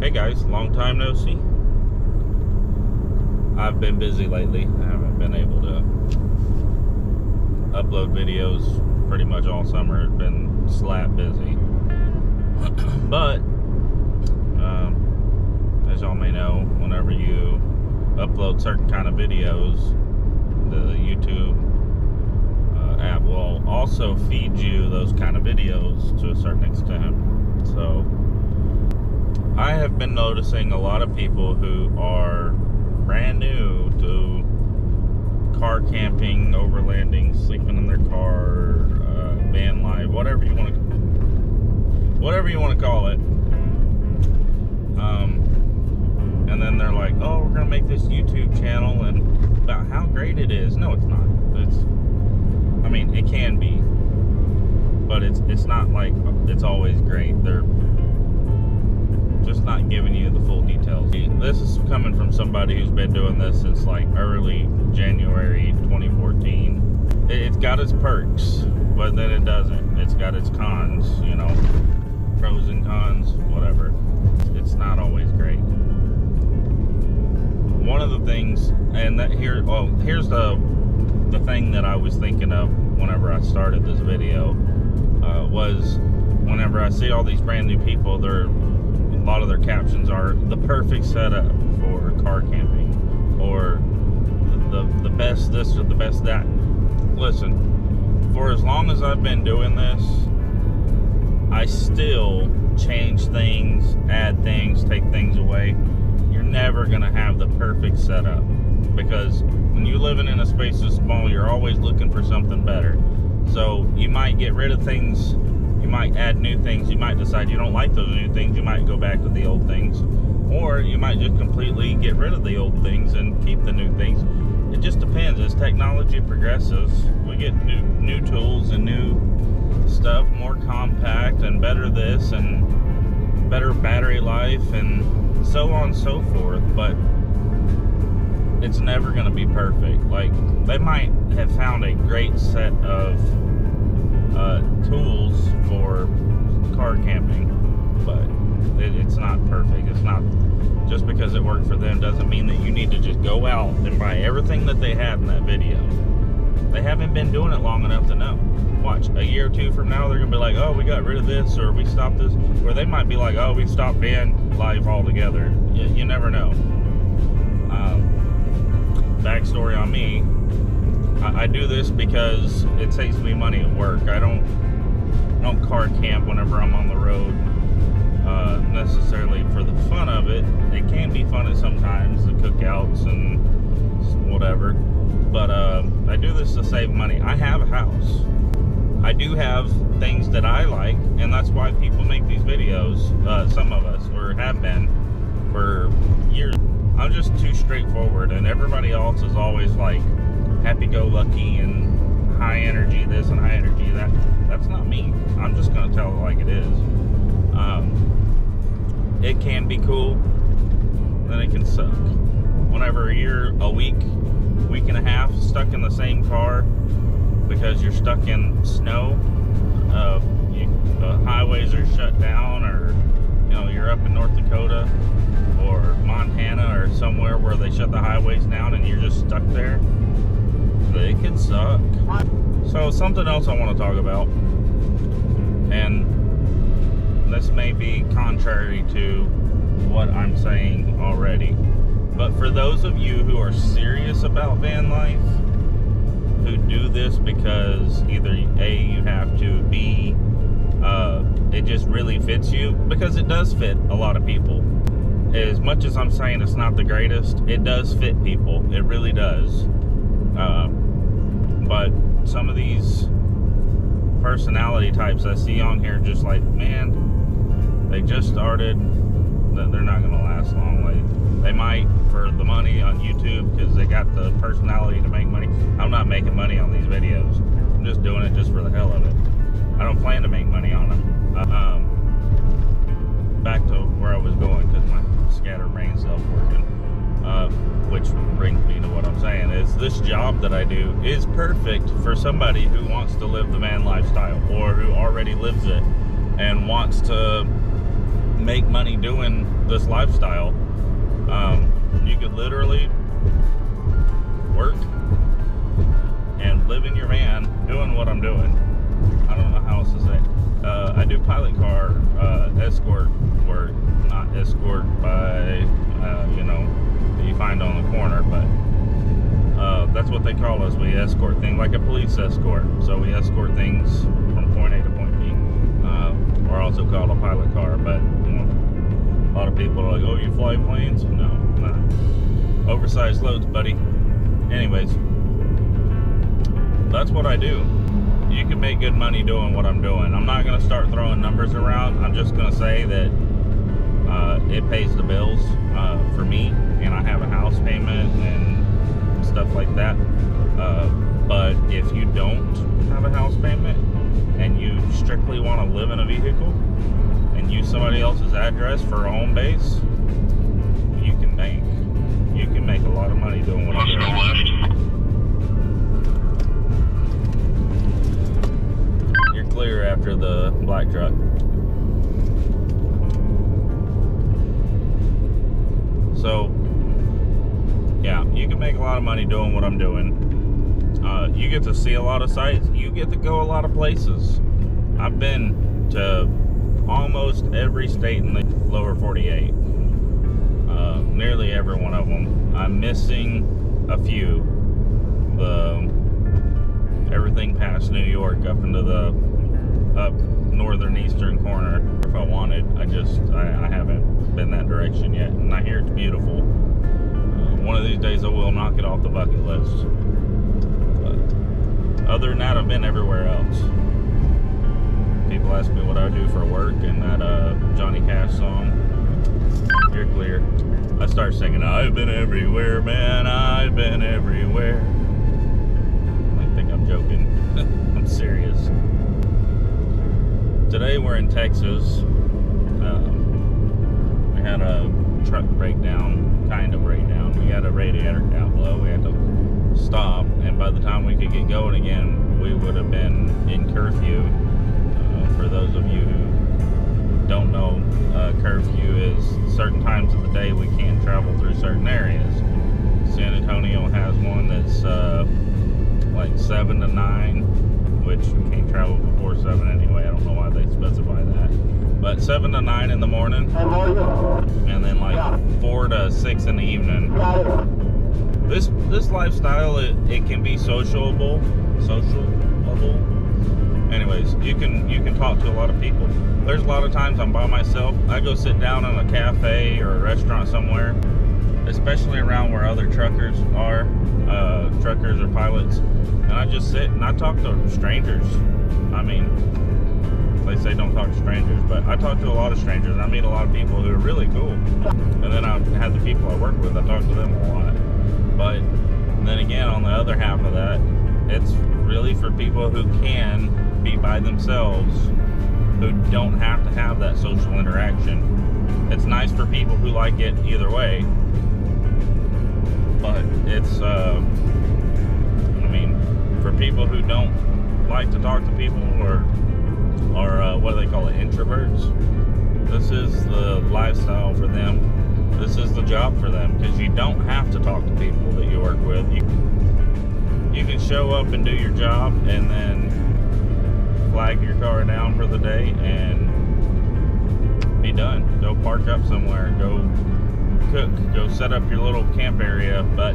Hey guys, long time no see. I've been busy lately. I haven't been able to upload videos pretty much all summer. It's been slap busy. But as y'all may know, whenever you upload certain kind of videos, the YouTube app will also feed you those kind of videos to a certain extent. So I have been noticing a lot of people who are brand new to car camping, overlanding, sleeping in their car, van life, whatever you want to call it. And then they're like, "Oh, we're gonna make this YouTube channel and about how great it is." No, it's not. I mean, it can be, but it's not like it's always great. They're just not giving you the full details. This is coming from somebody who's been doing this since like early January 2014. It's got its perks, but then it doesn't. It's got its cons, you know, pros and cons, whatever. It's not always great. One of the things, and that here's the thing that I was thinking of whenever I started this video, was whenever I see all these brand new people, a lot of their captions are the perfect setup for car camping, or the best this or the best that. Listen, for as long as I've been doing this, I still change things, add things, take things away. You're never gonna have the perfect setup, because when you're living in a space so small, you're always looking for something better. So you might get rid of things, you might add new things, you might decide you don't like those new things, you might go back to the old things, or you might just completely get rid of the old things and keep the new things. It just depends. As technology progresses, we get new tools and new stuff, more compact and better this and better battery life and so on and so forth, but it's never going to be perfect. Like, they might have found a great set of tools for car camping, but it's not perfect. It's not, just because it worked for them doesn't mean that you need to just go out and buy everything that they had in that video. They haven't been doing it long enough to know. Watch, a year or two from now, they're gonna be like, "Oh, we got rid of this," or "We stopped this," or they might be like, "Oh, we stopped van life altogether." You never know. Backstory on me, I do this because it saves me money at work. I don't car camp whenever I'm on the road, necessarily for the fun of it. It can be fun at sometimes, the cookouts and whatever, but I do this to save money. I have a house. I do have things that I like, and that's why people make these videos, some of us, or have been for years. I'm just too straightforward, and everybody else is always like happy-go-lucky and high energy this and high energy that. That's not me. I'm just gonna tell it like it is. It can be cool, then it can suck. Whenever you're a week and a half stuck in the same car because you're stuck in snow, highways are shut down, or you're up in North Dakota or Montana or somewhere where they shut the highways down and you're just stuck there, it can suck. So something else I want to talk about, and this may be contrary to what I'm saying already, but for those of you who are serious about van life, who do this because either A, you have to, B, it just really fits you, because it does fit a lot of people. As much as I'm saying it's not the greatest, it does fit people. It really does. But some of these personality types I see on here, just like, man, they just started, they're not going to last long. Like, they might for the money on YouTube because they got the personality to make money. I'm not making money on these videos. I'm just doing it just for the hell of it. I don't plan to make money on them. Back to where I was going, because my scatterbrain self working, which brings me to what I'm saying is, this job that I do is perfect for somebody who wants to live the van lifestyle, or who already lives it and wants to make money doing this lifestyle. You could literally work and live in your van doing what I'm doing. I don't know how else to say. I do pilot car escort work, not escort by you know, that you find on the corner, but that's what they call us. We escort things like a police escort. So we escort things from point A to point B. We're also called a pilot car, but you know, a lot of people are like, "Oh, you fly planes?" No, not oversized loads, buddy. Anyways, that's what I do. You can make good money doing what I'm doing. I'm not going to start throwing numbers around. I'm just going to say that it pays the bills for me, and I have a house payment and stuff like that. But if you don't have a house payment and you strictly want to live in a vehicle and use somebody else's address for a home base, you can bank. You can make a lot of money doing what I'm doing. You're clear after the black truck. So, yeah, you can make a lot of money doing what I'm doing. You get to see a lot of sights. You get to go a lot of places. I've been to almost every state in the lower 48. Nearly every one of them. I'm missing a few. Everything past New York up into the northern eastern corner. If I wanted, I haven't been that direction yet, and I hear it's beautiful. One of these days I will knock it off the bucket list. But other than that, I've been everywhere else. People ask me what I do for work, and that Johnny Cash song, "You're Clear," I start singing, "I've been everywhere, man, I've been everywhere." I think I'm joking. I'm serious. Today we're in Texas. We had a truck breakdown, kind of breakdown. We had a radiator cap blow. We had to stop, and by the time we could get going again, we would have been in curfew. For those of you who don't know, curfew is certain times of the day we can't travel through certain areas. San Antonio has one that's like 7 to 9, which you can't travel before 7 anyway. I don't know why they specify that. But 7 to 9 in the morning, and then like 4 to 6 in the evening. This lifestyle, it can be sociable. Anyways, you can talk to a lot of people. There's a lot of times I'm by myself. I go sit down in a cafe or a restaurant somewhere, especially around where other truckers are, truckers or pilots, and I just sit and I talk to strangers. I mean, they say don't talk to strangers, but I talk to a lot of strangers, and I meet a lot of people who are really cool. And then I have the people I work with, I talk to them a lot. But then again, on the other half of that, it's really for people who can be by themselves, who don't have to have that social interaction. It's nice for people who like it either way, but it's I mean, for people who don't like to talk to people, or what do they call it, introverts, this is the lifestyle for them. This is the job for them, because you don't have to talk to people that you work with. You can show up and do your job, and then flag your car down for the day and be done. Go park up somewhere, go cook, go set up your little camp area. But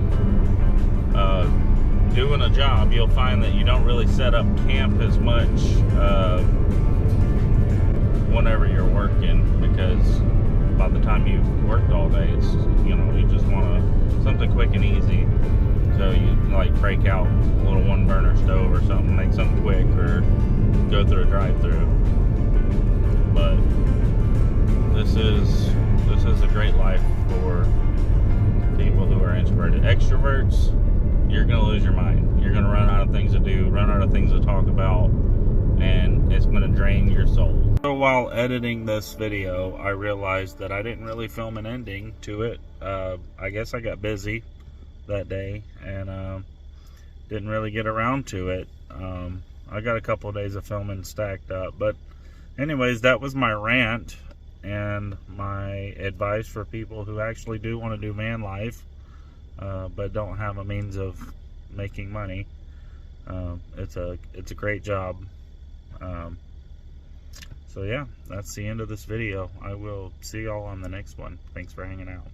doing a job, you'll find that you don't really set up camp as much whenever you're working, because by the time you've worked all day, it's, you know, you just want something quick and easy. So you like break out a little 1-burner stove or something, make something quick, or go through a drive-through. But this is a great life for people who are introverted. Extroverts, you're gonna lose your mind. You're gonna run out of things to do, run out of things to talk about, and it's gonna drain your soul. So while editing this video, I realized that I didn't really film an ending to it. I guess I got busy that day and didn't really get around to it. I got a couple of days of filming stacked up, but anyways, that was my rant. and my advice for people who actually do want to do van life, but don't have a means of making money. It's a great job. So yeah, that's the end of this video. I will see y'all on the next one. Thanks for hanging out.